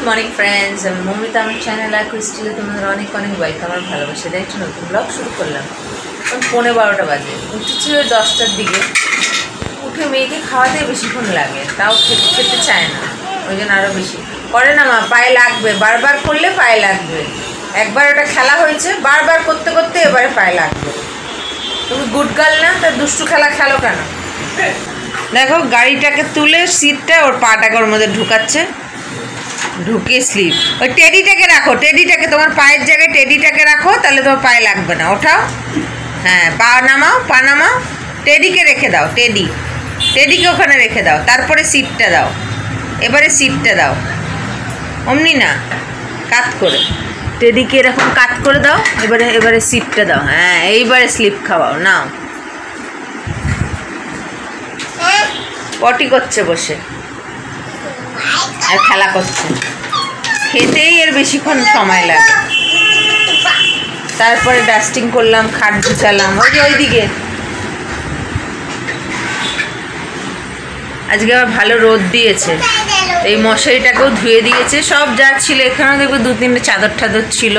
Morning friends, আমি মৌমিতা। আমার channel আর ক্রিস্টিলে তোমাদের অনেক অনেক ওয়েলকাম আর ভালোবাসা। দিয়ে একটা নতুন ব্লগ শুরু করলাম। এখন 11:15 বাজে। উঠেছি ওই 10টার দিকে। উঠে মেয়েকে খাওয়াতে বেশিক্ষণ লাগে, তাও খেতে চায় না, ওই জন্য আরও বেশি করে না। মা পায়ে লাগবে, বারবার করলে পায়ে লাগবে। একবার ওটা খেলা হয়েছে, বারবার করতে করতে এবারে পায়ে লাগবে। তুমি গুড গার্ল না, তার দুষ্টু খেলা খেলো কেন? দেখো গাড়িটাকে তুলে সিটটা ওর পাটাকে ওর মধ্যে ঢুকাচ্ছে, ঢুকিয়ে স্লিপ। ওই টেডিটাকে রাখো, টেডিটাকে তোমার পায়ের জায়গায় টেডিটাকে রাখো, তাহলে তোমার পায়ে লাগবে না। ওঠাও, হ্যাঁ, পা নামাও, পা নামাও। টেডিকে রেখে দাও, টেডিকে ওখানে রেখে দাও, তারপরে সিটটা দাও। এবারে সিটটা দাও, অমনি না, কাত করে। টেডিকে এরকম কাত করে দাও। এবারে সিটটা দাও। হ্যাঁ, এইবারে স্লিপ খাওয়াও। নাও, পটি করছে বসে আর খেলা করছে। খেতেই এর বেশিক্ষণ সময় লাগে। তারপরে ডাস্টিং করলাম, খাট গুছালাম। ওইদিকে আজকে আবার ভালো রোদ দিয়েছে, এই মশারিটাকেও ধুয়ে দিয়েছে। সব যা ছিল এখানেও দেখবে 2-3টে চাদর টাদর ছিল,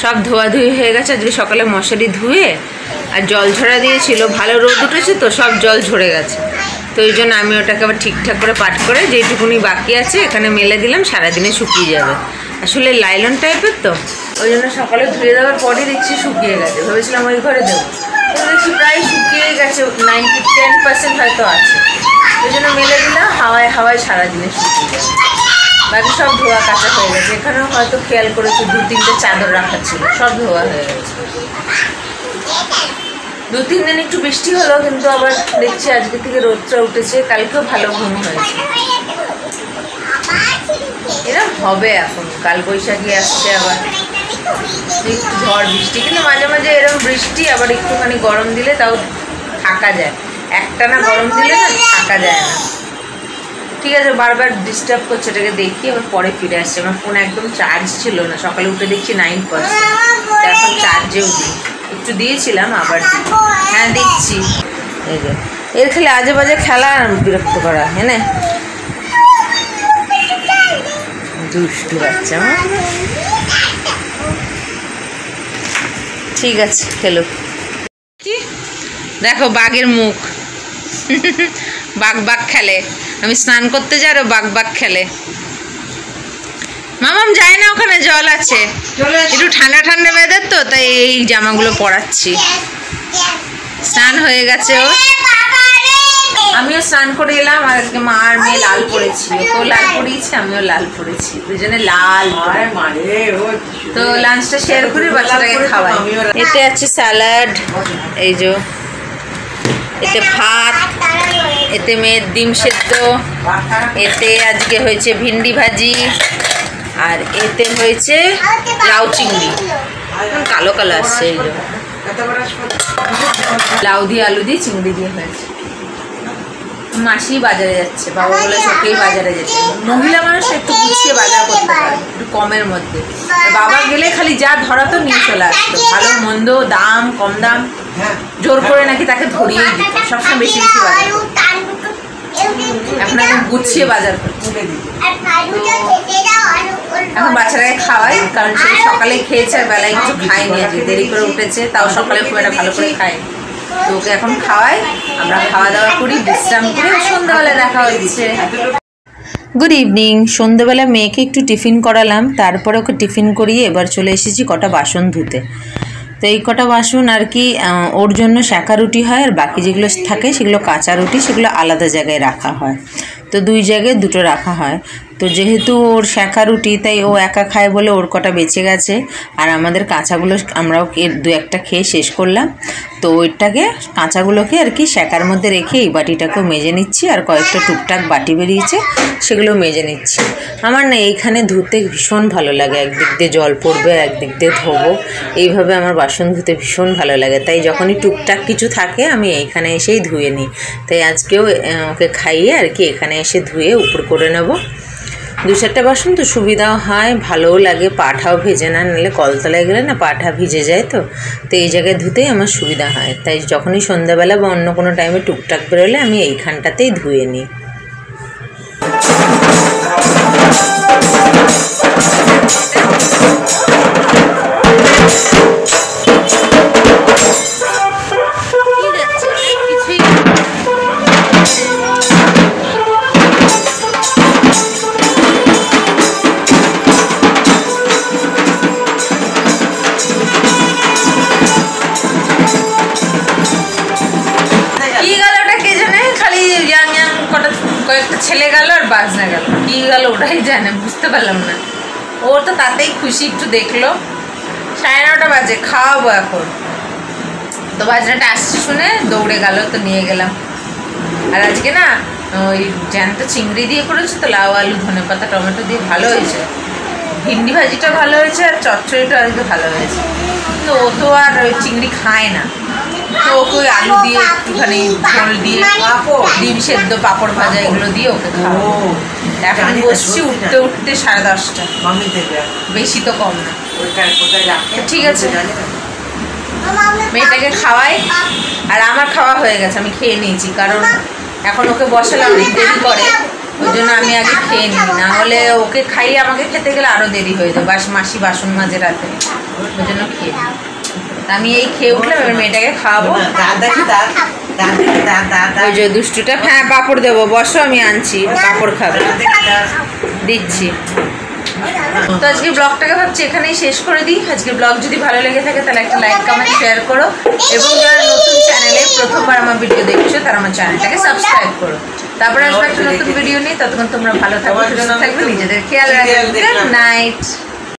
সব ধোয়াধুয়ি হয়ে গেছে। আজকে সকালে মশারি ধুয়ে আর জল ঝরা দিয়েছিল। ভালো রোদ উঠেছে তো, সব জল ঝরে গেছে। তো ওই জন্য আমি ওটাকে আবার ঠিকঠাক করে পাট করে যেইটুকুনি বাকি আছে এখানে মেলে দিলাম, সারাদিনে শুকিয়ে যাবে। আসলে লাইলন টাইপের তো, ওই জন্য সকালে ধুয়ে দেওয়ার পরই দেখছি শুকিয়ে গেছে। ভেবেছিলাম ওই ঘরে দেবো, তো দেখছি প্রায় শুকিয়ে গেছে, 90-10% হয়তো আছে। ওই জন্য মেলে দিলাম, হাওয়ায় সারাদিনে শুকিয়ে গেছে। বাকি সব ধোয়া কাঁচা হয়ে গেছে। এখানেও হয়তো খেয়াল করেছি 2-3টে চাদর রাখা ছিল, সব ধোয়া হয়ে গেছে। 2-3 দিন একটু বৃষ্টি হলো, কিন্তু আবার দেখছি আজকে থেকে রোদটা উঠেছে। কালকেও ভালো ঘুম হয়েছে। এরকম হবে এখন, কাল বৈশাখী আসছে, আবার একটু ঝড় বৃষ্টি। কিন্তু মাঝে মাঝে এরকম বৃষ্টি, আবার একটুখানি গরম দিলে তাও থাকা যায়। একটানা গরম দিলে না থাকা যায় না। ঠিক আছে, বারবার ডিস্টার্ব করছে, এটাকে দেখি আবার পরে ফিরে আসছে। আমার ফোন একদম চার্জ ছিল না, সকালে উঠে দেখছি 9%। এখন চার্জেও দিই, একটু দিয়েছিলাম, আবার হ্যাঁ দিচ্ছি। এই যে এর খেলে আজে বাজে খেলা, বিরক্ত করা। হ্যাঁ, দুষ্টু বাচ্চা। ঠিক আছে, খেলো। কি দেখো, বাঘের মুখ। বাঘ খেলে। আমি স্নান করতে যাই, আর বাঘ খেলে। মামাম যায় না, ওখানে জল আছে। একটু ঠান্ডা ওয়েদার তো, তাই এই জামাগুলো পরাচ্ছি। স্নান হয়ে গেছে ও, আমিও স্নান করে এলাম। আর আজকে মা আর মেয়ে লাল পরেছি, ওকেও লাল পরিয়েছি, আমিও লাল পরেছি, দুজনে লাল। তো লাঞ্চটা শেয়ার করে বাচ্চাটাকে খাওয়াই। এতে আছে স্যালাড, এই যে এতে ভাত, এতে মেয়ের ডিম সেদ্ধ, এতে আজকে হয়েছে ভিন্ডি ভাজি, আর এতে হয়েছে লাউ চিংড়ি। কালো আসছে, এই যে লাউ দিয়ে আলু দিয়ে চিংড়ি দিয়ে হয়েছে। মাসি বাজারে যাচ্ছে, বাবা বলে সত্যিই বাজারে যেতে। মহিলা মানুষ একটু গুছিয়ে বাজার করতে পারে, একটু কমের মধ্যে। বাবা গেলে খালি যা ধরা তো নিয়ে চলে আসতো, ভালো মন্দ, দাম কম দাম, জোর করে নাকি তাকে ধরিয়েই দিত। সবসময় বেশি বাজার। এখন একদম গুছিয়ে বাজার করছে। এখন বাচ্চাটাকে খাওয়াই, কারণ সে সকালে খেয়েছে আর বেলায় কিছু খায়নি। আজকে দেরি করে উঠেছে, তাও সকালে খুব একটা ভালো করে খায়নি। তো ওকে এখন খাওয়াই, আমরা খাওয়া দাওয়া করি, বিশ্রাম করি। সন্ধ্যাবেলায় দেখা হচ্ছে। Good evening. সন্ধ্যাবেলা মেয়েকে একটু টিফিন করালাম, তারপরে ওকে টিফিন করিয়ে এবার চলে এসেছি কটা বাসন ধুতে। তো এই কটা বাসন আর কি ওর জন্য শাঁকা রুটি হয়, আর বাকি যেগুলো থাকে সেগুলো কাঁচা রুটি, সেগুলো আলাদা জায়গায় রাখা হয়। তো 2 জায়গায় 2টো রাখা হয়। তো যেহেতু ওর শাঁকা রুটি, তাই ও একা খায় বলে ওর কটা বেঁচে গেছে, আর আমাদের কাঁচাগুলো আমরাও 2-1টা খেয়ে শেষ করলাম। তো ওইটাকে কাঁচাগুলোকে আর কি শাঁকার মধ্যে রেখে এই বাটিটাকেও মেজে নিচ্ছি, আর কয়েকটা টুকটাক বাটি বেরিয়েছে সেগুলো মেজে নিচ্ছি। আমার না এইখানে ধুতে ভীষণ ভালো লাগে, একদিক দিয়ে জল পড়বে, একদিক দিয়ে ধোবো, এইভাবে আমার বাসন ধুতে ভীষণ ভালো লাগে। তাই যখনই টুকটাক কিছু থাকে আমি এইখানে এসেই ধুয়ে নিই। তাই আজকেও ওকে খাইয়ে আর কি এখানে এসে ধুয়ে উপর করে নেব। 2-4টা বাসন তো সুবিধাও হয়, ভালোও লাগে, পাঠাও ভেজে না, নাহলে কলতলায় গেলে না পাঠা ভিজে যায়। তো এই জায়গায় ধুতেই আমার সুবিধা হয়। তাই যখনই সন্ধ্যাবেলা বা অন্য কোনো টাইমে টুকটাক বেরোলে আমি এইখানটাতেই ধুয়ে নিই। ওরাই জানে, বুঝতে পারলাম না। ওর তো তাতেই খুশি, একটু দেখলো। 9:30 বাজে, খাওয়াবো এখন। তো বাজনাটা আসছে শুনে দৌড়ে গেল, তো নিয়ে গেলাম। আর আজকে না ওই জ্যান্ত চিংড়ি দিয়ে করেছে তো, লাউ আলু ধনেপাতা টমেটো দিয়ে, ভালো হয়েছে। ভিন্ডি ভাজিটা ভালো হয়েছে, আর চচ্চড়িটা আজকে ভালো হয়েছে। কিন্তু ও তো আর ওই চিংড়ি খায় না, তো ওকে ওই আলু দিয়ে একটুখানি ঝোল দিয়ে, ডিম সেদ্ধ, পাঁপড় ভাজা এগুলো দিয়ে ওকে খাবো। এখন বসছি উঠতে উঠতে 10:30, বেশি তো কম না। ঠিক আছে, মেয়েটাকে খাওয়াই। আর আমার খাওয়া হয়ে গেছে, আমি খেয়ে নিয়েছি, কারণ এখন ওকে বসালে অনেক দেরি করে, ওই জন্য আমি আগে খেয়ে নিই, না হলে ওকে খাইয়ে আমাকে খেতে গেলে আরও দেরি হয়ে যায়। মাসি বাসন মাজে রাতে, ওই জন্য খেয়ে নিই। আমি এই খেয়ে উঠলাম, এবার মেয়েটাকে খাওয়াবো। ওই যে দুষ্টুটা, হ্যাঁ পাঁপড় দেবো, বসো আমি আনছি, পাঁপড় খাবে, দিচ্ছি। তো আজকে ব্লগটাকে ভাবছি এখানেই শেষ করে দিই। আজকের ব্লগ যদি ভালো লেগে থাকে তাহলে একটা লাইক কমেন্ট শেয়ার করো, এবং যারা নতুন চ্যানেলে প্রথমবার আমার ভিডিও দেখছো তারা আমার চ্যানেলটাকে সাবস্ক্রাইব করো। তারপরে আসবে একটা নতুন ভিডিও নিয়ে। ততক্ষণ তোমরা ভালো থাকবে, সুস্থ থাকবে, নিজেদের খেয়াল রাখবে। Good night.